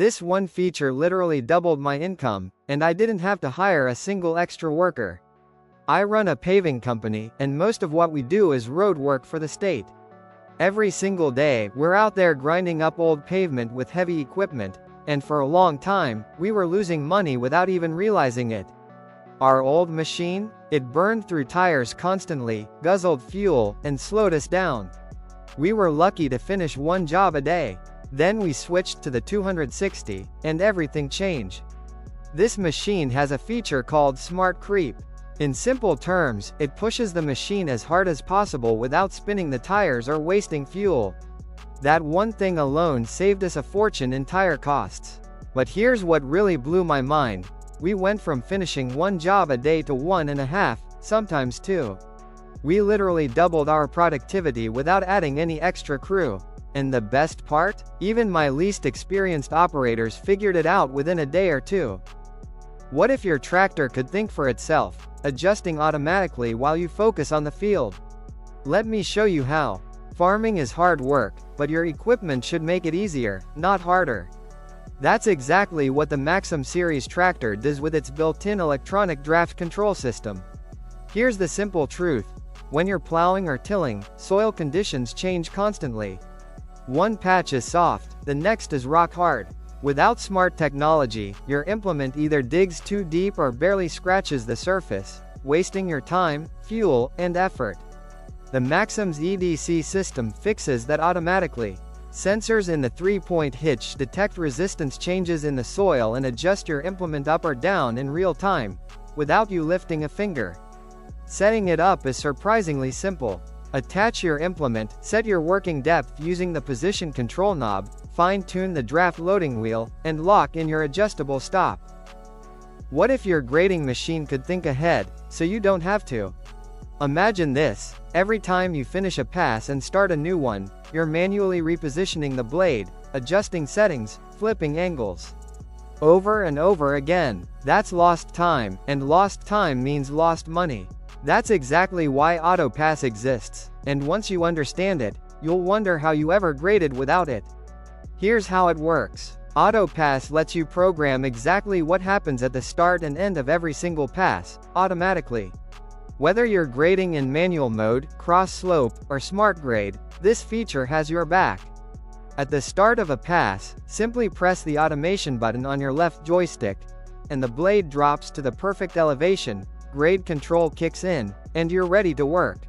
This one feature literally doubled my income, and I didn't have to hire a single extra worker. I run a paving company, and most of what we do is road work for the state. Every single day, we're out there grinding up old pavement with heavy equipment, and for a long time, we were losing money without even realizing it. Our old machine? It burned through tires constantly, guzzled fuel, and slowed us down. We were lucky to finish one job a day. Then we switched to the 260, and everything changed. This machine has a feature called Smart Creep. In simple terms, it pushes the machine as hard as possible without spinning the tires or wasting fuel. That one thing alone saved us a fortune in tire costs. But here's what really blew my mind. We went from finishing one job a day to 1.5, sometimes 2. We literally doubled our productivity without adding any extra crew. And the best part? Even my least experienced operators figured it out within a day or two. What if your tractor could think for itself, adjusting automatically while you focus on the field? Let me show you how. Farming is hard work, but your equipment should make it easier, not harder. That's exactly what the Maxim series tractor does with its built-in electronic draft control system. Here's the simple truth. When you're plowing or tilling, soil conditions change constantly. One patch is soft, the next is rock hard. Without smart technology, your implement either digs too deep or barely scratches the surface, wasting your time, fuel, and effort. The Maxim's EDC system fixes that automatically. Sensors in the 3-point hitch detect resistance changes in the soil and adjust your implement up or down in real time, without you lifting a finger. Setting it up is surprisingly simple. Attach your implement, set your working depth using the position control knob, fine-tune the draft loading wheel, and lock in your adjustable stop. What if your grading machine could think ahead, so you don't have to? Imagine this. Every time you finish a pass and start a new one, you're manually repositioning the blade, adjusting settings, flipping angles. Over and over again. That's lost time, and lost time means lost money. That's exactly why AutoPass exists, and once you understand it, you'll wonder how you ever graded without it. Here's how it works. AutoPass lets you program exactly what happens at the start and end of every single pass, automatically. Whether you're grading in manual mode, cross slope, or smart grade, this feature has your back. At the start of a pass, simply press the automation button on your left joystick, and the blade drops to the perfect elevation, grade control kicks in, and you're ready to work.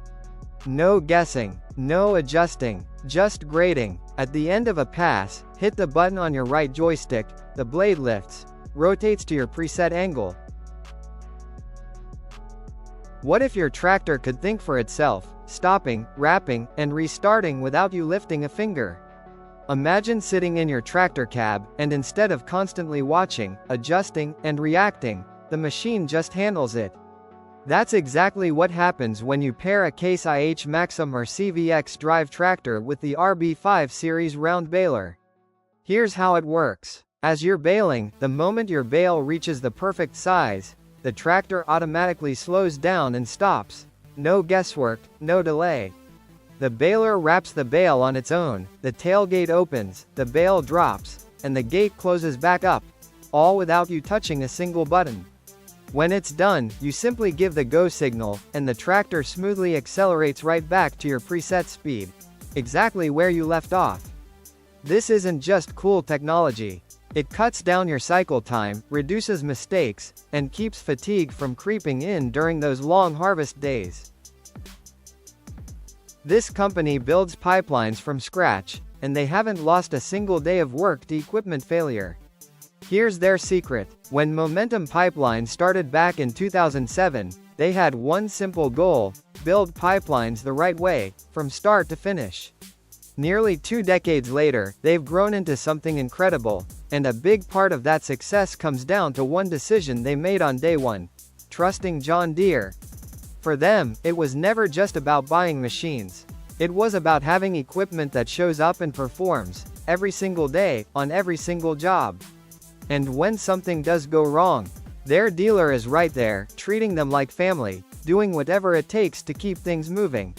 No guessing, no adjusting, just grading. At the end of a pass, hit the button on your right joystick, the blade lifts, rotates to your preset angle. What if your tractor could think for itself, stopping, wrapping, and restarting without you lifting a finger? Imagine sitting in your tractor cab, and instead of constantly watching, adjusting, and reacting, the machine just handles it. That's exactly what happens when you pair a Case IH Maxim or CVX drive tractor with the RB5 series round baler. Here's how it works. As you're baling, the moment your bale reaches the perfect size, the tractor automatically slows down and stops. No guesswork, no delay. The baler wraps the bale on its own, the tailgate opens, the bale drops, and the gate closes back up, all without you touching a single button. When it's done, you simply give the go signal, and the tractor smoothly accelerates right back to your preset speed, exactly where you left off. This isn't just cool technology. It cuts down your cycle time, reduces mistakes, and keeps fatigue from creeping in during those long harvest days. This company builds pipelines from scratch, and they haven't lost a single day of work to equipment failure. Here's their secret. When Momentum Pipeline started back in 2007, they had one simple goal: build pipelines the right way, from start to finish. Nearly 2 decades later, they've grown into something incredible, and a big part of that success comes down to one decision they made on day one: trusting John Deere. For them, it was never just about buying machines. It was about having equipment that shows up and performs, every single day, on every single job. And when something does go wrong, their dealer is right there, treating them like family, doing whatever it takes to keep things moving.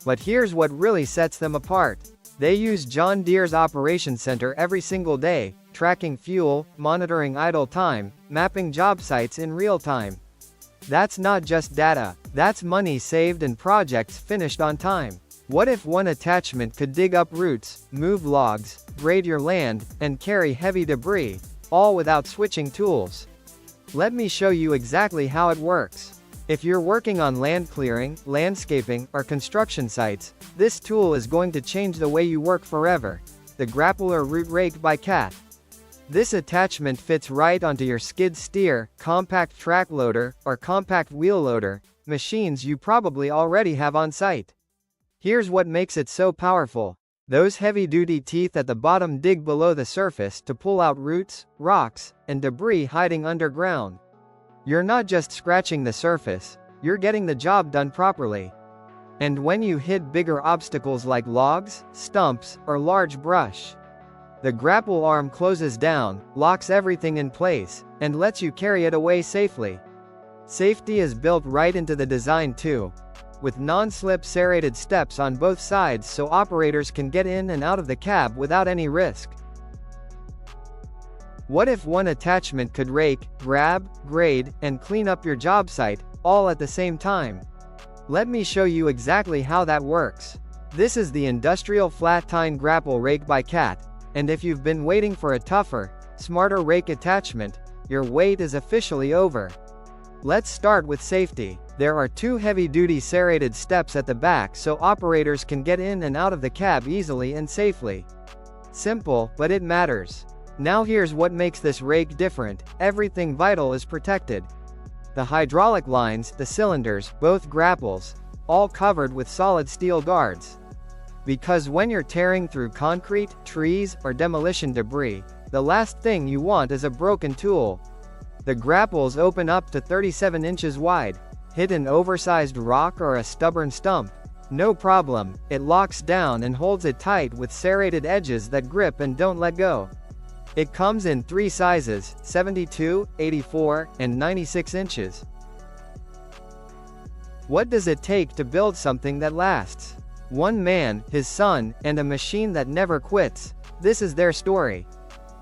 But here's what really sets them apart. They use John Deere's Operations Center every single day, tracking fuel, monitoring idle time, mapping job sites in real time. That's not just data, that's money saved and projects finished on time. What if one attachment could dig up roots, move logs, grade your land, and carry heavy debris, all without switching tools? Let me show you exactly how it works. If you're working on land clearing, landscaping, or construction sites, this tool is going to change the way you work forever. The Grappler Root Rake by Cat. This attachment fits right onto your skid steer, compact track loader, or compact wheel loader, machines you probably already have on site. Here's what makes it so powerful. Those heavy-duty teeth at the bottom dig below the surface to pull out roots, rocks, and debris hiding underground. You're not just scratching the surface, you're getting the job done properly. And when you hit bigger obstacles like logs, stumps, or large brush, the grapple arm closes down, locks everything in place, and lets you carry it away safely. Safety is built right into the design too, with non-slip serrated steps on both sides so operators can get in and out of the cab without any risk. What if one attachment could rake, grab, grade, and clean up your job site, all at the same time? Let me show you exactly how that works. This is the Industrial Flat Tine Grapple Rake by Cat, and if you've been waiting for a tougher, smarter rake attachment, your wait is officially over. Let's start with safety. There are two heavy-duty serrated steps at the back so operators can get in and out of the cab easily and safely. Simple, but it matters. Now here's what makes this rake different: everything vital is protected. The hydraulic lines, the cylinders, both grapples, all covered with solid steel guards. Because when you're tearing through concrete, trees, or demolition debris, the last thing you want is a broken tool. The grapples open up to 37 inches wide. Hit an oversized rock or a stubborn stump, no problem, it locks down and holds it tight with serrated edges that grip and don't let go. It comes in 3 sizes, 72, 84, and 96 inches. What does it take to build something that lasts? One man, his son, and a machine that never quits. This is their story.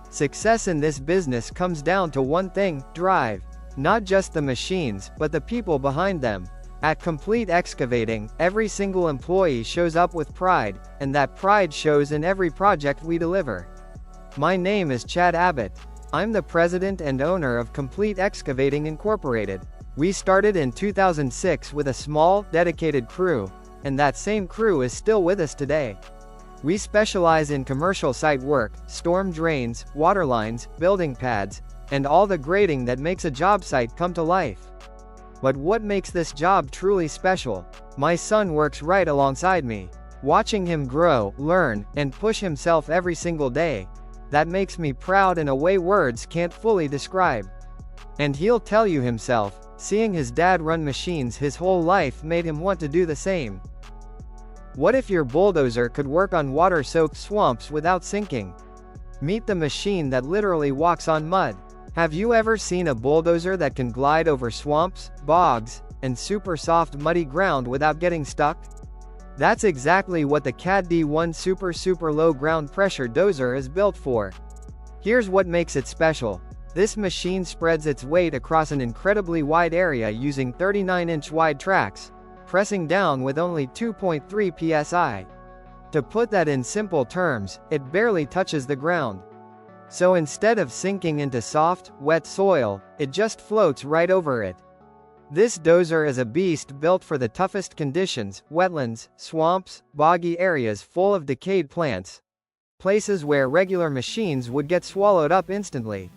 Success in this business comes down to one thing: drive. Not just the machines, but the people behind them. At Complete Excavating, every single employee shows up with pride, and that pride shows in every project we deliver. My name is Chad Abbott. I'm the president and owner of Complete Excavating Incorporated. We started in 2006 with a small, dedicated crew, and that same crew is still with us today. We specialize in commercial site work, storm drains, water lines, building pads, and all the grading that makes a job site come to life. But what makes this job truly special? My son works right alongside me. Watching him grow, learn, and push himself every single day, that makes me proud in a way words can't fully describe. And he'll tell you himself, seeing his dad run machines his whole life made him want to do the same. What if your bulldozer could work on water-soaked swamps without sinking? Meet the machine that literally walks on mud. Have you ever seen a bulldozer that can glide over swamps, bogs, and super soft muddy ground without getting stuck? That's exactly what the CAT D1 super low ground pressure dozer is built for. Here's what makes it special. This machine spreads its weight across an incredibly wide area using 39-inch wide tracks, pressing down with only 2.3 psi. To put that in simple terms, it barely touches the ground. So instead of sinking into soft, wet soil, it just floats right over it. This dozer is a beast built for the toughest conditions: wetlands, swamps, boggy areas full of decayed plants, places where regular machines would get swallowed up instantly.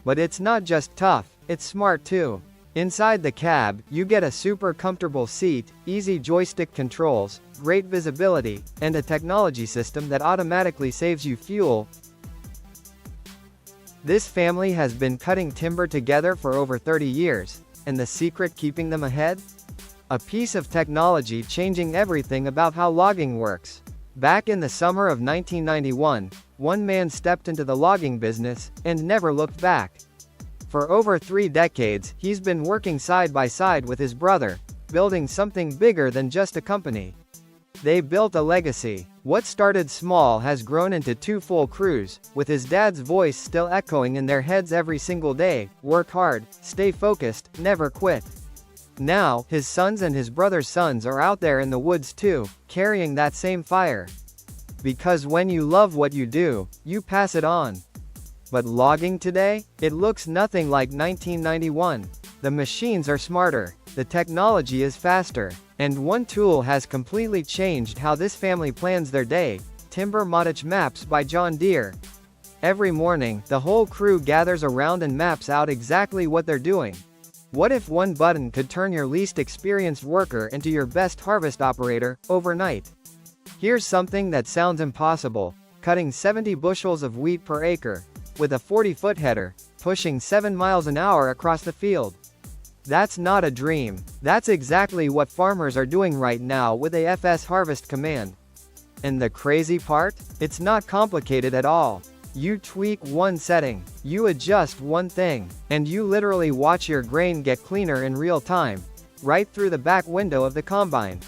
But it's not just tough, it's smart too. Inside the cab, you get a super comfortable seat, easy joystick controls, great visibility, and a technology system that automatically saves you fuel. This family has been cutting timber together for over 30 years, and the secret keeping them ahead? A piece of technology changing everything about how logging works. Back in the summer of 1991, one man stepped into the logging business, and never looked back. For over 3 decades, he's been working side by side with his brother, building something bigger than just a company. They built a legacy. What started small has grown into 2 full crews, with his dad's voice still echoing in their heads every single day: work hard, stay focused, never quit. Now, his sons and his brother's sons are out there in the woods too, carrying that same fire. Because when you love what you do, you pass it on. But logging today? It looks nothing like 1991. The machines are smarter, the technology is faster, and one tool has completely changed how this family plans their day: Timber Montage Maps by John Deere. Every morning, the whole crew gathers around and maps out exactly what they're doing. What if one button could turn your least experienced worker into your best harvest operator, overnight? Here's something that sounds impossible: cutting 70 bushels of wheat per acre, with a 40-foot header, pushing 7 miles an hour across the field. That's not a dream. That's exactly what farmers are doing right now with a FS Harvest command. And the crazy part? It's not complicated at all. You tweak one setting, you adjust one thing, and you literally watch your grain get cleaner in real time, right through the back window of the combine.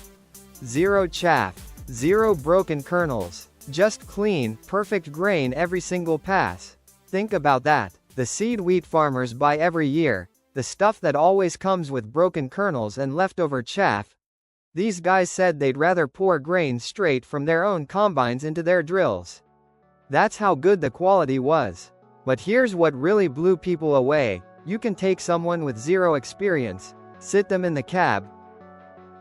Zero chaff, zero broken kernels, just clean, perfect grain every single pass. Think about that. The seed wheat farmers buy every year, the stuff that always comes with broken kernels and leftover chaff. These guys said they'd rather pour grain straight from their own combines into their drills. That's how good the quality was. But here's what really blew people away: you can take someone with zero experience, sit them in the cab.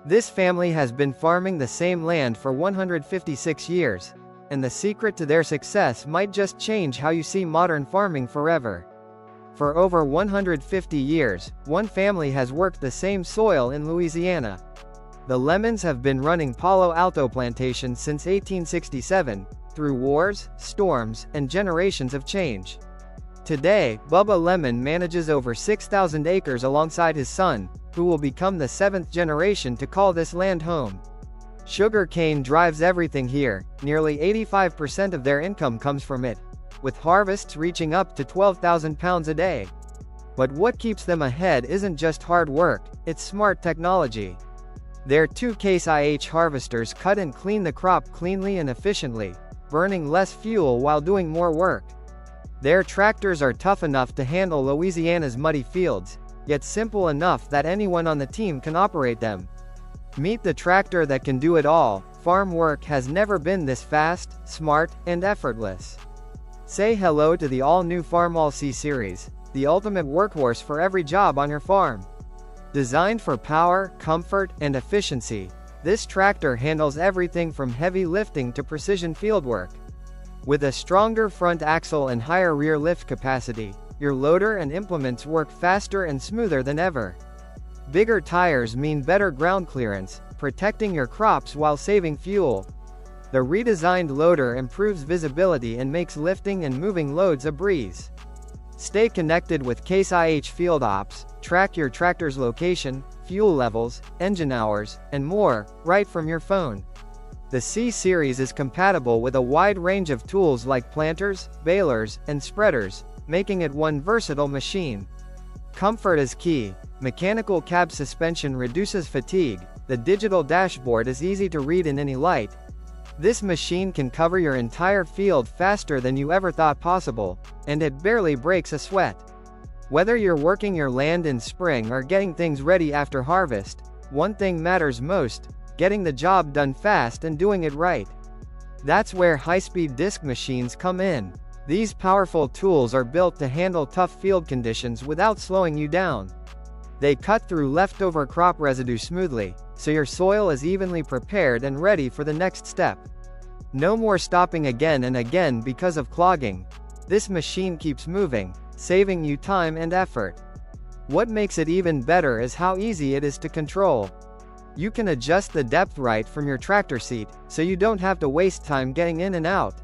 This family has been farming the same land for 156 years, and the secret to their success might just change how you see modern farming forever. For over 150 years, one family has worked the same soil in Louisiana. The Lemons have been running Palo Alto plantations since 1867, through wars, storms, and generations of change. Today, Bubba Lemon manages over 6,000 acres alongside his son, who will become the 7th generation to call this land home. Sugar cane drives everything here. Nearly 85% of their income comes from it, with harvests reaching up to 12,000 pounds a day. But what keeps them ahead isn't just hard work, it's smart technology. Their 2 Case IH harvesters cut and clean the crop cleanly and efficiently, burning less fuel while doing more work. Their tractors are tough enough to handle Louisiana's muddy fields, yet simple enough that anyone on the team can operate them. Meet the tractor that can do it all. Farm work has never been this fast, smart, and effortless. Say hello to the all-new Farmall C Series, the ultimate workhorse for every job on your farm. Designed for power, comfort, and efficiency, this tractor handles everything from heavy lifting to precision fieldwork. With a stronger front axle and higher rear lift capacity, your loader and implements work faster and smoother than ever. Bigger tires mean better ground clearance, protecting your crops while saving fuel. The redesigned loader improves visibility and makes lifting and moving loads a breeze. Stay connected with Case IH Field Ops, track your tractor's location, fuel levels, engine hours, and more, right from your phone. The C Series is compatible with a wide range of tools like planters, balers, and spreaders, making it one versatile machine. Comfort is key. Mechanical cab suspension reduces fatigue, the digital dashboard is easy to read in any light. This machine can cover your entire field faster than you ever thought possible, and it barely breaks a sweat. Whether you're working your land in spring or getting things ready after harvest, one thing matters most: getting the job done fast and doing it right. That's where high-speed disc machines come in. These powerful tools are built to handle tough field conditions without slowing you down. They cut through leftover crop residue smoothly, so your soil is evenly prepared and ready for the next step. No more stopping again and again because of clogging. This machine keeps moving, saving you time and effort. What makes it even better is how easy it is to control. You can adjust the depth right from your tractor seat, so you don't have to waste time getting in and out.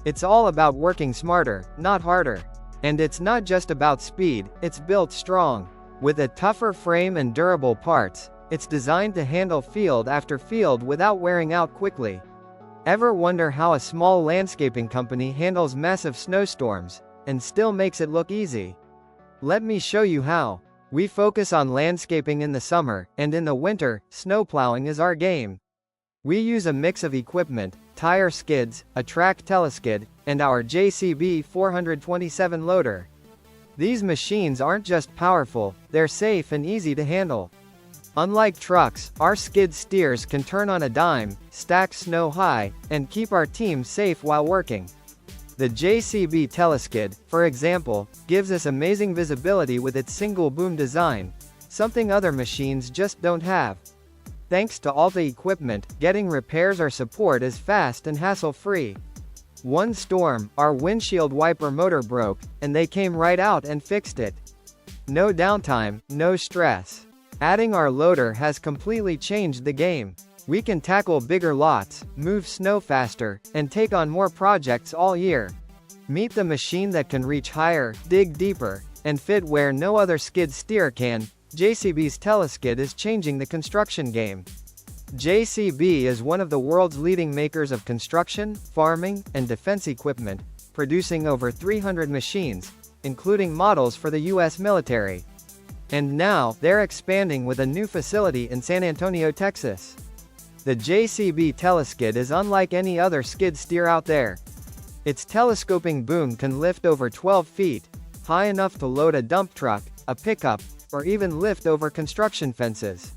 It's all about working smarter, not harder. And it's not just about speed, it's built strong. With a tougher frame and durable parts, it's designed to handle field after field without wearing out quickly. Ever wonder how a small landscaping company handles massive snowstorms, and still makes it look easy? Let me show you how. We focus on landscaping in the summer, and in the winter, snowplowing is our game. We use a mix of equipment, tire skids, a track teleskid, and our JCB 427 loader. These machines aren't just powerful, they're safe and easy to handle. Unlike trucks, our skid steers can turn on a dime, stack snow high, and keep our team safe while working. The JCB teleskid, for example, gives us amazing visibility with its single boom design, something other machines just don't have. Thanks to all the equipment, getting repairs or support is fast and hassle-free. One storm, our windshield wiper motor broke, and they came right out and fixed it. No downtime, no stress. Adding our loader has completely changed the game. We can tackle bigger lots, move snow faster, and take on more projects all year. Meet the machine that can reach higher, dig deeper, and fit where no other skid steer can. JCB's teleskid is changing the construction game. JCB is one of the world's leading makers of construction, farming, and defense equipment, producing over 300 machines, including models for the U.S. military. And now, they're expanding with a new facility in San Antonio, Texas. The JCB teleskid is unlike any other skid steer out there. Its telescoping boom can lift over 12 feet, high enough to load a dump truck, a pickup, or even lift over construction fences.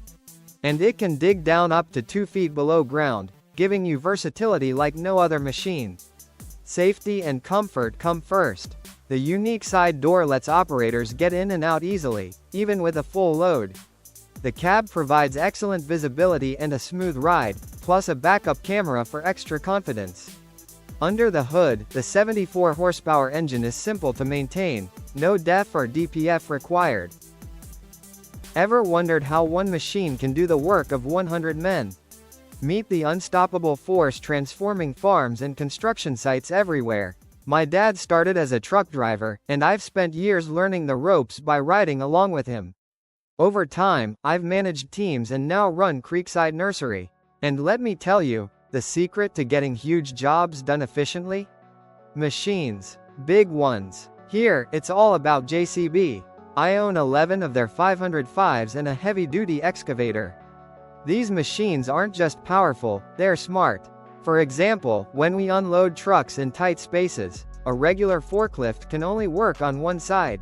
And it can dig down up to 2 feet below ground, giving you versatility like no other machine. Safety and comfort come first. The unique side door lets operators get in and out easily, even with a full load. The cab provides excellent visibility and a smooth ride, plus a backup camera for extra confidence. Under the hood, the 74 horsepower engine is simple to maintain, no DEF or DPF required. Ever wondered how one machine can do the work of 100 men? Meet the unstoppable force transforming farms and construction sites everywhere. My dad started as a truck driver, and I've spent years learning the ropes by riding along with him. Over time, I've managed teams and now run Creekside Nursery. And let me tell you, the secret to getting huge jobs done efficiently? Machines. Big ones. Here, it's all about JCB. I own 11 of their 505s and a heavy-duty excavator. These machines aren't just powerful, they're smart. For example, when we unload trucks in tight spaces, a regular forklift can only work on one side.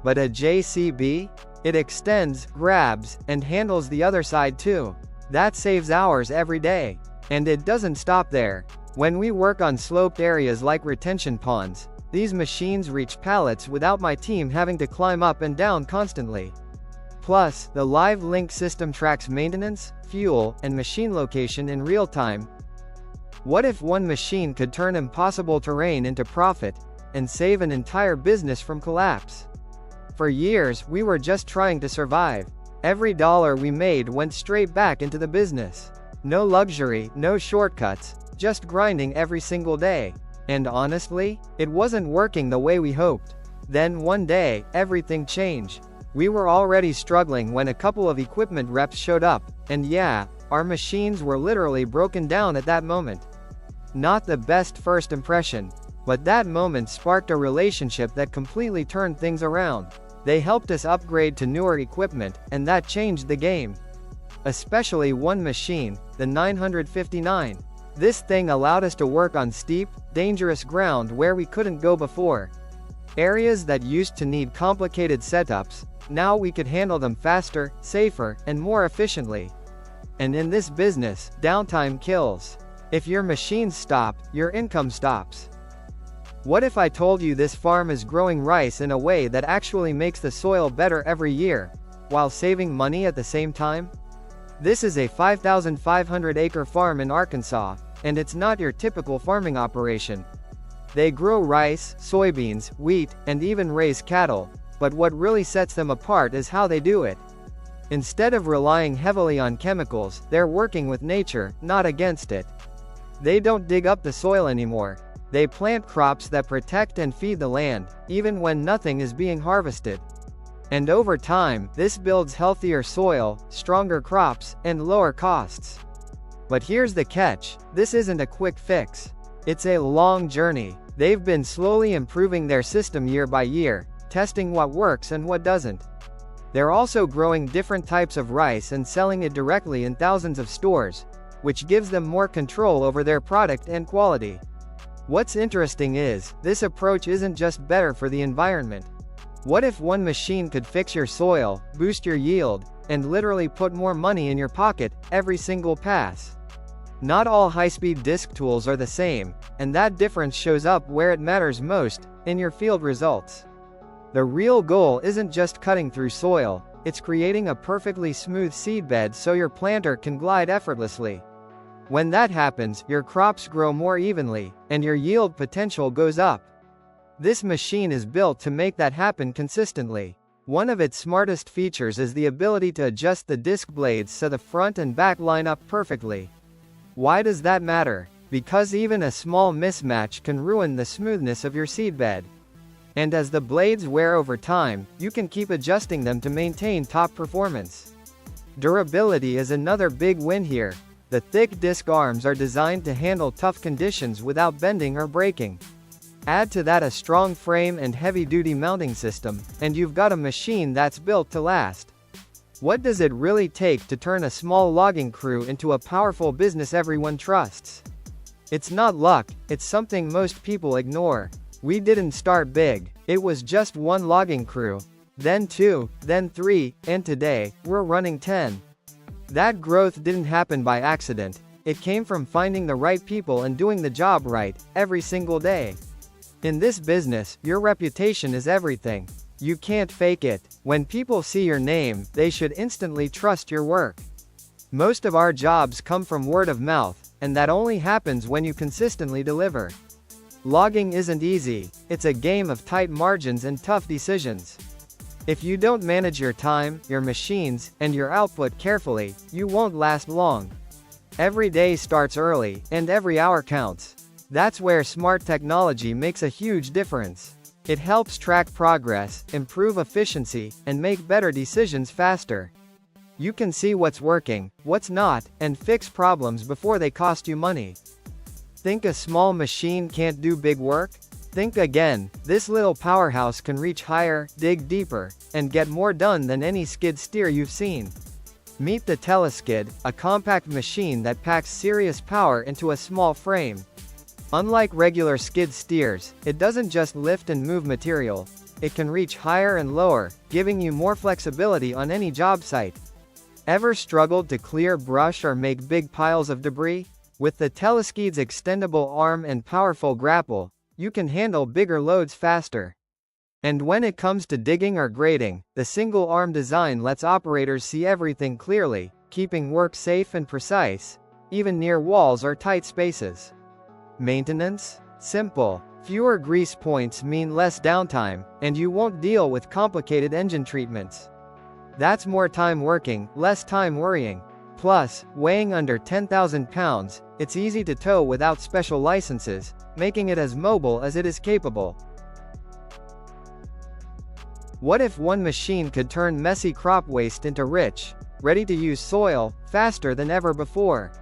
But a JCB? It extends, grabs, and handles the other side too. That saves hours every day. And it doesn't stop there. When we work on sloped areas like retention ponds, these machines reach pallets without my team having to climb up and down constantly. Plus, the live link system tracks maintenance, fuel, and machine location in real time. What if one machine could turn impossible terrain into profit, and save an entire business from collapse? For years, we were just trying to survive. Every dollar we made went straight back into the business. No luxury, no shortcuts, just grinding every single day. And honestly, it wasn't working the way we hoped. Then one day, everything changed. We were already struggling when a couple of equipment reps showed up, and yeah, our machines were literally broken down at that moment. Not the best first impression, but that moment sparked a relationship that completely turned things around. They helped us upgrade to newer equipment, and that changed the game. Especially one machine, the 959. This thing allowed us to work on steep, dangerous ground where we couldn't go before. Areas that used to need complicated setups, now we could handle them faster, safer, and more efficiently. And in this business, downtime kills. If your machines stop, your income stops. What if I told you this farm is growing rice in a way that actually makes the soil better every year, while saving money at the same time? This is a 5,500-acre farm in Arkansas, and it's not your typical farming operation. They grow rice, soybeans, wheat, and even raise cattle, but what really sets them apart is how they do it. Instead of relying heavily on chemicals, they're working with nature, not against it. They don't dig up the soil anymore. They plant crops that protect and feed the land, even when nothing is being harvested. And over time, this builds healthier soil, stronger crops, and lower costs. But here's the catch, this isn't a quick fix. It's a long journey. They've been slowly improving their system year by year, testing what works and what doesn't. They're also growing different types of rice and selling it directly in thousands of stores, which gives them more control over their product and quality. What's interesting is, this approach isn't just better for the environment. What if one machine could fix your soil, boost your yield, and literally put more money in your pocket every single pass? Not all high-speed disc tools are the same, and that difference shows up where it matters most, in your field results. The real goal isn't just cutting through soil, it's creating a perfectly smooth seedbed so your planter can glide effortlessly. When that happens, your crops grow more evenly, and your yield potential goes up. This machine is built to make that happen consistently. One of its smartest features is the ability to adjust the disc blades so the front and back line up perfectly. Why does that matter? Because even a small mismatch can ruin the smoothness of your seedbed. And as the blades wear over time, you can keep adjusting them to maintain top performance. Durability is another big win here. The thick disc arms are designed to handle tough conditions without bending or breaking. Add to that a strong frame and heavy-duty mounting system, and you've got a machine that's built to last. What does it really take to turn a small logging crew into a powerful business everyone trusts? It's not luck, it's something most people ignore. We didn't start big. It was just one logging crew, then 2, then 3, and today, we're running 10. That growth didn't happen by accident. It came from finding the right people and doing the job right, every single day. In this business, your reputation is everything. You can't fake it. When people see your name, they should instantly trust your work. Most of our jobs come from word of mouth, and that only happens when you consistently deliver. Logging isn't easy. It's a game of tight margins and tough decisions. If you don't manage your time, your machines, and your output carefully, you won't last long. Every day starts early, and every hour counts. That's where smart technology makes a huge difference. It helps track progress, improve efficiency, and make better decisions faster. You can see what's working, what's not, and fix problems before they cost you money. Think a small machine can't do big work? Think again. This little powerhouse can reach higher, dig deeper, and get more done than any skid steer you've seen. Meet the Teleskid, a compact machine that packs serious power into a small frame. Unlike regular skid steers, it doesn't just lift and move material. It can reach higher and lower, giving you more flexibility on any job site. Ever struggled to clear brush or make big piles of debris? With the Teleskid's extendable arm and powerful grapple, you can handle bigger loads faster. And when it comes to digging or grading, the single-arm design lets operators see everything clearly, keeping work safe and precise, even near walls or tight spaces. Maintenance? Simple. Fewer grease points mean less downtime, and you won't deal with complicated engine treatments. That's more time working, less time worrying. Plus, weighing under 10,000 pounds, it's easy to tow without special licenses, making it as mobile as it is capable. What if one machine could turn messy crop waste into rich, ready-to-use soil, faster than ever before?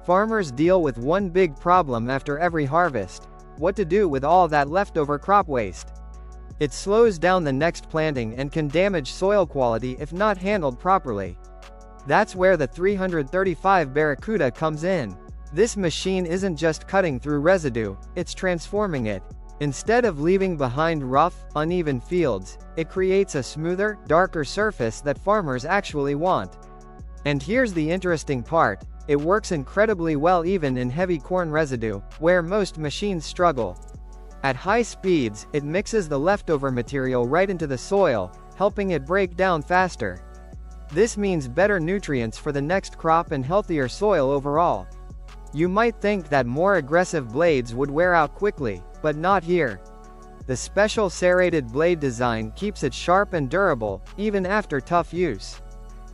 Farmers deal with one big problem after every harvest: what to do with all that leftover crop waste. It slows down the next planting and can damage soil quality if not handled properly. That's where the 335 Barracuda comes in. This machine isn't just cutting through residue, it's transforming it. Instead of leaving behind rough, uneven fields, it creates a smoother, darker surface that farmers actually want. And here's the interesting part: it works incredibly well even in heavy corn residue, where most machines struggle. At high speeds, it mixes the leftover material right into the soil, helping it break down faster. This means better nutrients for the next crop and healthier soil overall. You might think that more aggressive blades would wear out quickly, but not here. The special serrated blade design keeps it sharp and durable, even after tough use.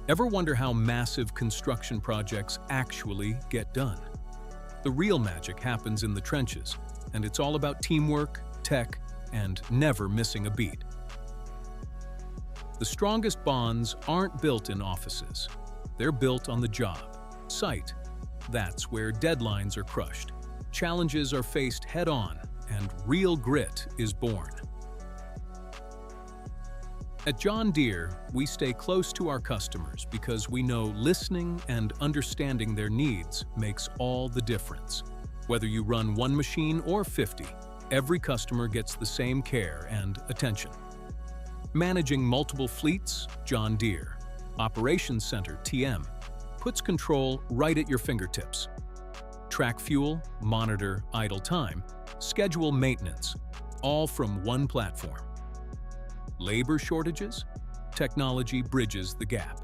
Ever wonder how massive construction projects actually get done? The real magic happens in the trenches, and it's all about teamwork, tech, and never missing a beat. The strongest bonds aren't built in offices. They're built on the job site. That's where deadlines are crushed, challenges are faced head-on, and real grit is born. At John Deere, we stay close to our customers because we know listening and understanding their needs makes all the difference. Whether you run one machine or 50, every customer gets the same care and attention. Managing multiple fleets, John Deere. Operations Center, TM, puts control right at your fingertips. Track fuel, monitor idle time, schedule maintenance, all from one platform. Labor shortages? Technology bridges the gap.